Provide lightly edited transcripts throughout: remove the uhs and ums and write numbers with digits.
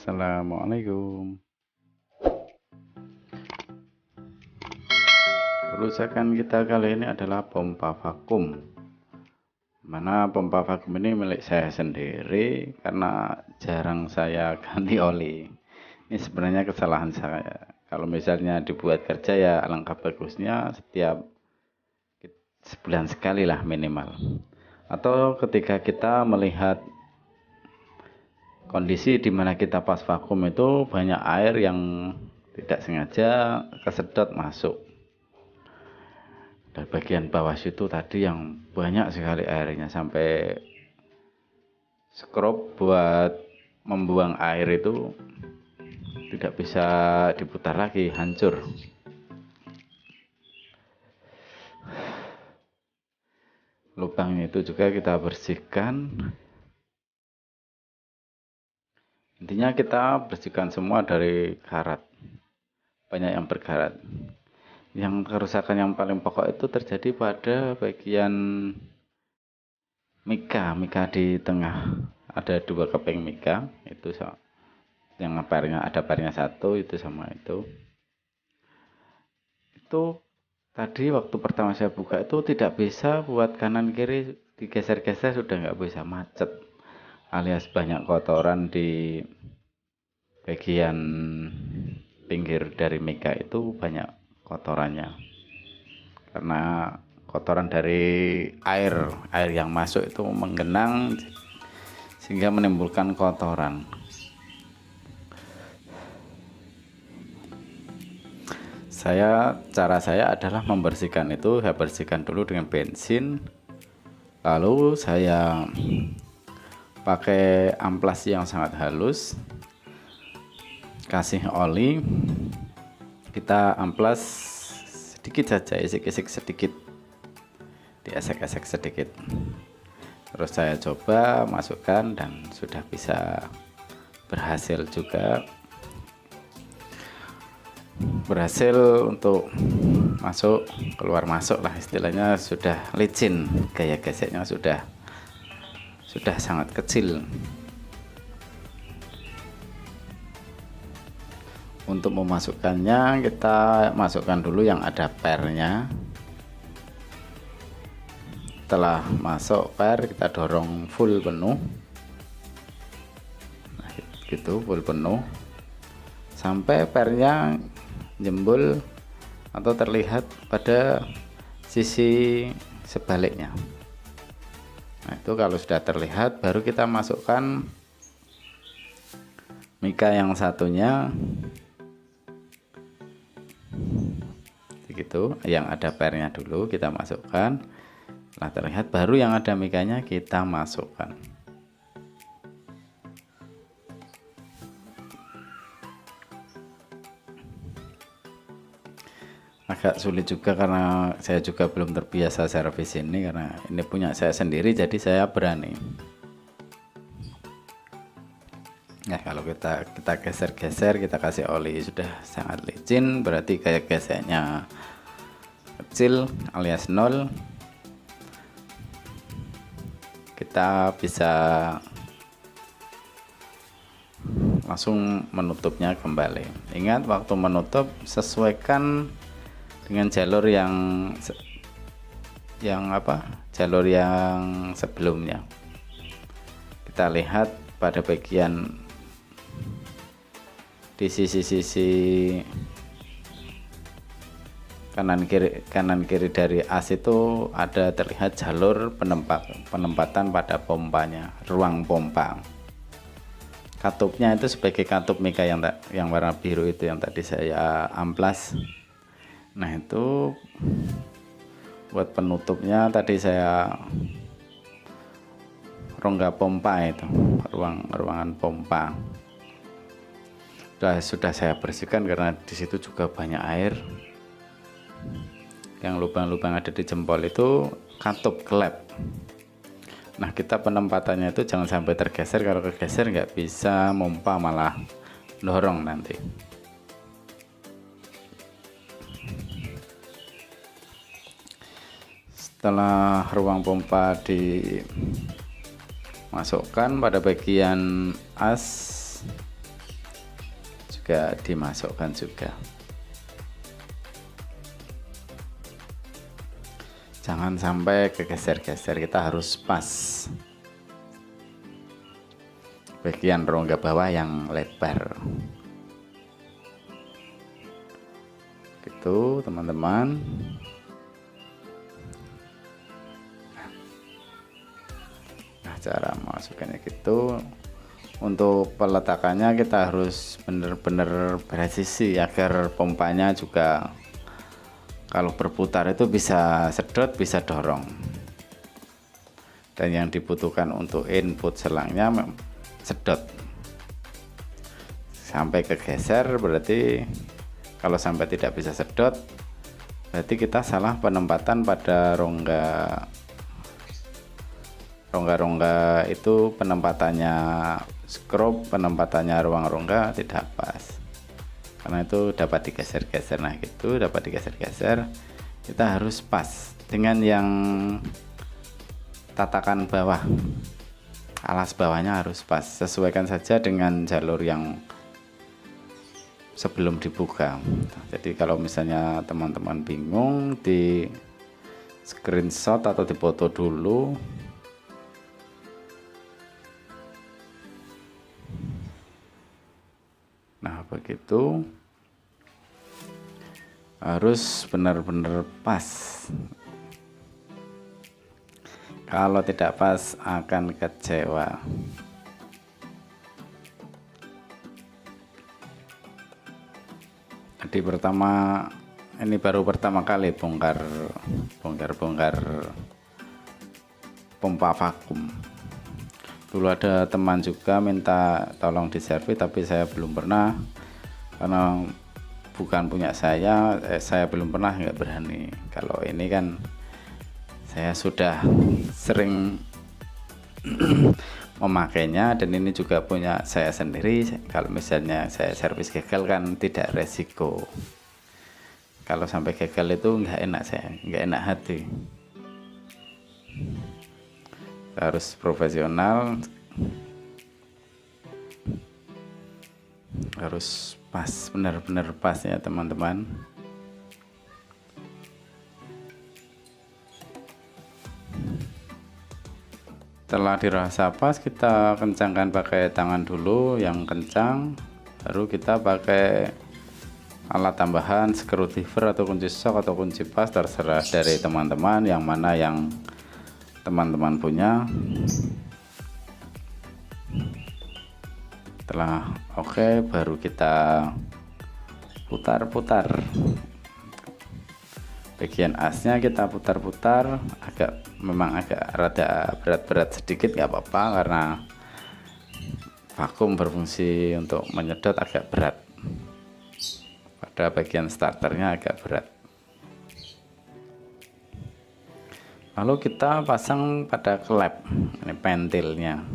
Assalamualaikum. Kerusakan kita kali ini adalah pompa vakum. Mana pompa vakum ini milik saya sendiri karena jarang saya ganti oli. Ini sebenarnya kesalahan saya. Kalau misalnya dibuat kerja ya alangkah bagusnya setiap sebulan sekali lah minimal. Atau ketika kita melihat kondisi di mana kita pas vakum itu banyak air yang tidak sengaja kesedot masuk. Dan bagian bawah situ tadi yang banyak sekali airnya sampai skrob buat membuang air itu tidak bisa diputar lagi, hancur. Lubang itu juga kita bersihkan. Intinya kita bersihkan semua dari karat. Banyak yang berkarat. Yang kerusakan yang paling pokok itu terjadi pada bagian mika di tengah. Ada 2 keping mika, itu yang ada pernya 1 itu sama itu. Itu tadi waktu pertama saya buka itu tidak bisa buat kanan kiri digeser-geser, sudah nggak bisa, macet. Alias banyak kotoran di bagian pinggir dari mika itu, banyak kotorannya karena kotoran dari air yang masuk itu menggenang sehingga menimbulkan kotoran. Cara saya adalah membersihkan itu, saya bersihkan dulu dengan bensin, lalu saya pakai amplas yang sangat halus, kasih oli, kita amplas sedikit saja, isik-isik sedikit, diesek-esek sedikit, terus saya coba masukkan dan sudah bisa, berhasil juga, berhasil untuk masuk keluar masuk lah istilahnya, sudah licin, gaya geseknya sudah sangat kecil. Untuk memasukkannya kita masukkan dulu yang ada pernya. Setelah masuk per kita dorong full penuh, nah, gitu full penuh sampai pernya jembul atau terlihat pada sisi sebaliknya. Nah, itu kalau sudah terlihat baru kita masukkan mika yang satunya, begitu, yang ada pernya dulu kita masukkan. Setelah terlihat baru yang ada mikanya kita masukkan. Agak sulit juga karena saya juga belum terbiasa servis ini, karena ini punya saya sendiri jadi saya berani. Nah, kalau kita geser-geser, kita kasih oli, sudah sangat licin, berarti kayak geseknya kecil alias 0. Kita bisa langsung menutupnya kembali. Ingat, waktu menutup sesuaikan dengan jalur yang sebelumnya. Kita lihat pada bagian di sisi-sisi kanan kiri dari as itu ada terlihat jalur penempatan pada pompanya, ruang pompa. Katupnya itu sebagai katup mika yang warna biru itu yang tadi saya amplas. Nah, itu buat penutupnya tadi saya rongga pompa, itu ruangan pompa sudah saya bersihkan karena di situ juga banyak air. Yang lubang-lubang ada di jempol itu katup klep. Nah, kita penempatannya itu jangan sampai tergeser, kalau kegeser nggak bisa pompa, malah dorong nanti. Setelah ruang pompa dimasukkan pada bagian as, juga dimasukkan juga. Jangan sampai kegeser-geser, kita harus pas. Bagian rongga bawah yang lebar. Gitu, teman-teman. Nah, cara masukkannya gitu. Untuk peletakannya kita harus benar-benar presisi agar pompanya juga kalau berputar itu bisa sedot, bisa dorong. Dan yang dibutuhkan untuk input selangnya sedot. Sampai kegeser berarti kalau sampai tidak bisa sedot berarti kita salah penempatan pada rongga itu, penempatannya skrup, penempatannya ruang rongga tidak pas. Karena itu dapat digeser-geser. Nah gitu, dapat digeser-geser, kita harus pas dengan yang tatakan bawah, alas bawahnya harus pas, sesuaikan saja dengan jalur yang sebelum dibuka. Jadi kalau misalnya teman-teman bingung, di screenshot atau dipoto dulu. Nah begitu, harus benar-benar pas. Kalau tidak pas akan kecewa. Jadi ini baru pertama kali bongkar pompa vakum. Dulu ada teman juga minta tolong diservis, tapi saya belum pernah, karena bukan punya saya belum pernah, nggak berani. Kalau ini kan saya sudah sering memakainya, dan ini juga punya saya sendiri. Kalau misalnya saya servis gagal kan tidak resiko. Kalau sampai gagal itu nggak enak, saya nggak enak hati. Harus profesional, harus pas, benar-benar pas ya teman-teman. Setelah dirasa pas, kita kencangkan pakai tangan dulu yang kencang, baru kita pakai alat tambahan, screwdriver atau kunci sok atau kunci pas, terserah dari teman-teman yang mana yang teman-teman punya. Setelah oke, baru kita putar-putar. Bagian asnya kita putar-putar, memang agak rada berat-berat sedikit, nggak apa-apa, karena vakum berfungsi untuk menyedot agak berat. Pada bagian starternya agak berat. Lalu kita pasang pada klep, ini pentilnya.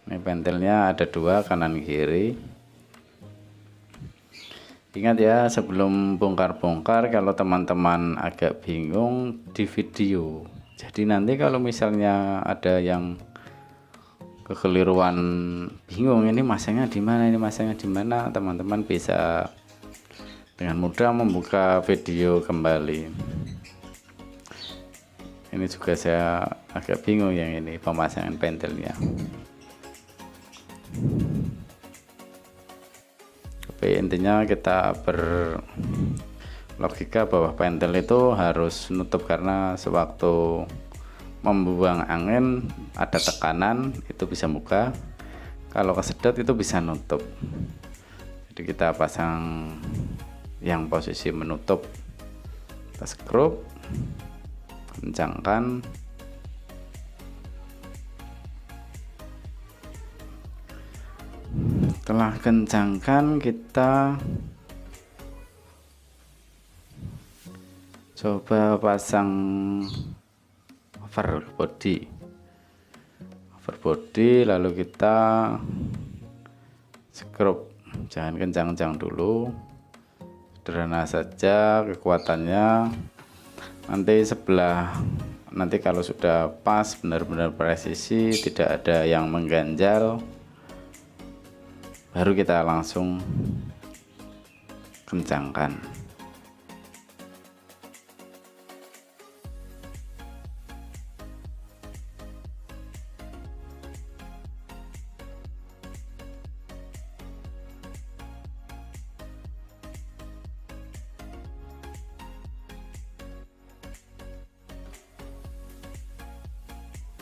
Ini pentilnya ada dua, kanan kiri. Ingat ya, sebelum bongkar-bongkar, kalau teman-teman agak bingung, di video. Jadi nanti kalau misalnya ada yang kekeliruan, bingung ini masangnya di mana, ini masangnya di mana, teman-teman bisa dengan mudah membuka video kembali. Ini juga saya agak bingung yang ini pemasangan pentilnya. Tapi intinya kita berlogika bahwa pentil itu harus nutup, karena sewaktu membuang angin ada tekanan, itu bisa buka. Kalau kesedot itu bisa nutup. Jadi kita pasang yang posisi menutup, kita skrup, kencangkan. Setelah kencangkan, kita coba pasang over body, lalu kita skrup, jangan kencang-kencang dulu, sederhana saja kekuatannya. Nanti sebelah nanti kalau sudah pas benar-benar presisi, tidak ada yang mengganjal, baru kita langsung kencangkan.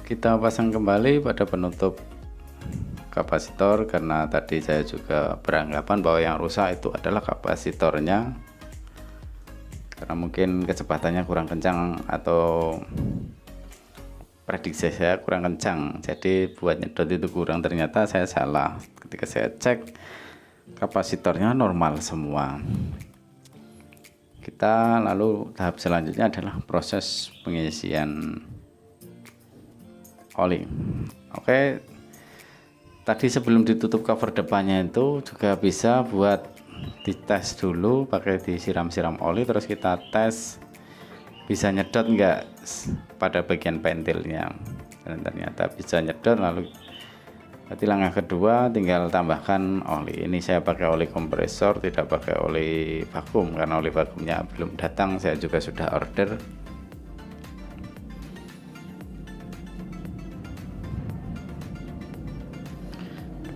Kita pasang kembali pada penutup kapasitor, karena tadi saya juga beranggapan bahwa yang rusak itu adalah kapasitornya, karena mungkin kecepatannya kurang kencang atau prediksi saya kurang kencang, jadi buat nyedot itu kurang. Ternyata saya salah, ketika saya cek kapasitornya normal semua. Kita lalu tahap selanjutnya adalah proses pengisian oli. Oke, tadi sebelum ditutup cover depannya itu juga bisa buat dites dulu, pakai disiram-siram oli, terus kita tes bisa nyedot enggak pada bagian pentilnya, dan ternyata bisa nyedot. Lalu berarti langkah kedua tinggal tambahkan oli. Ini saya pakai oli kompresor, tidak pakai oli vakum karena oli vakumnya belum datang, saya juga sudah order.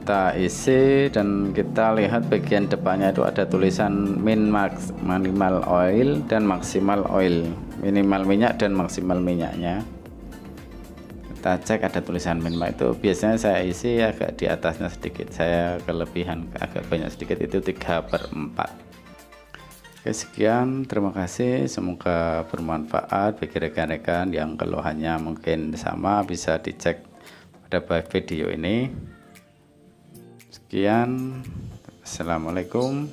Kita isi dan kita lihat bagian depannya itu ada tulisan min max, minimal oil dan maksimal oil, minimal minyak dan maksimal minyaknya. Kita cek ada tulisan min max, itu biasanya saya isi agak di atasnya sedikit, saya kelebihan agak banyak sedikit, itu 3/4. Oke, sekian, terima kasih, semoga bermanfaat bagi rekan-rekan yang keluhannya mungkin sama, bisa dicek pada video ini. Sekian, assalamualaikum.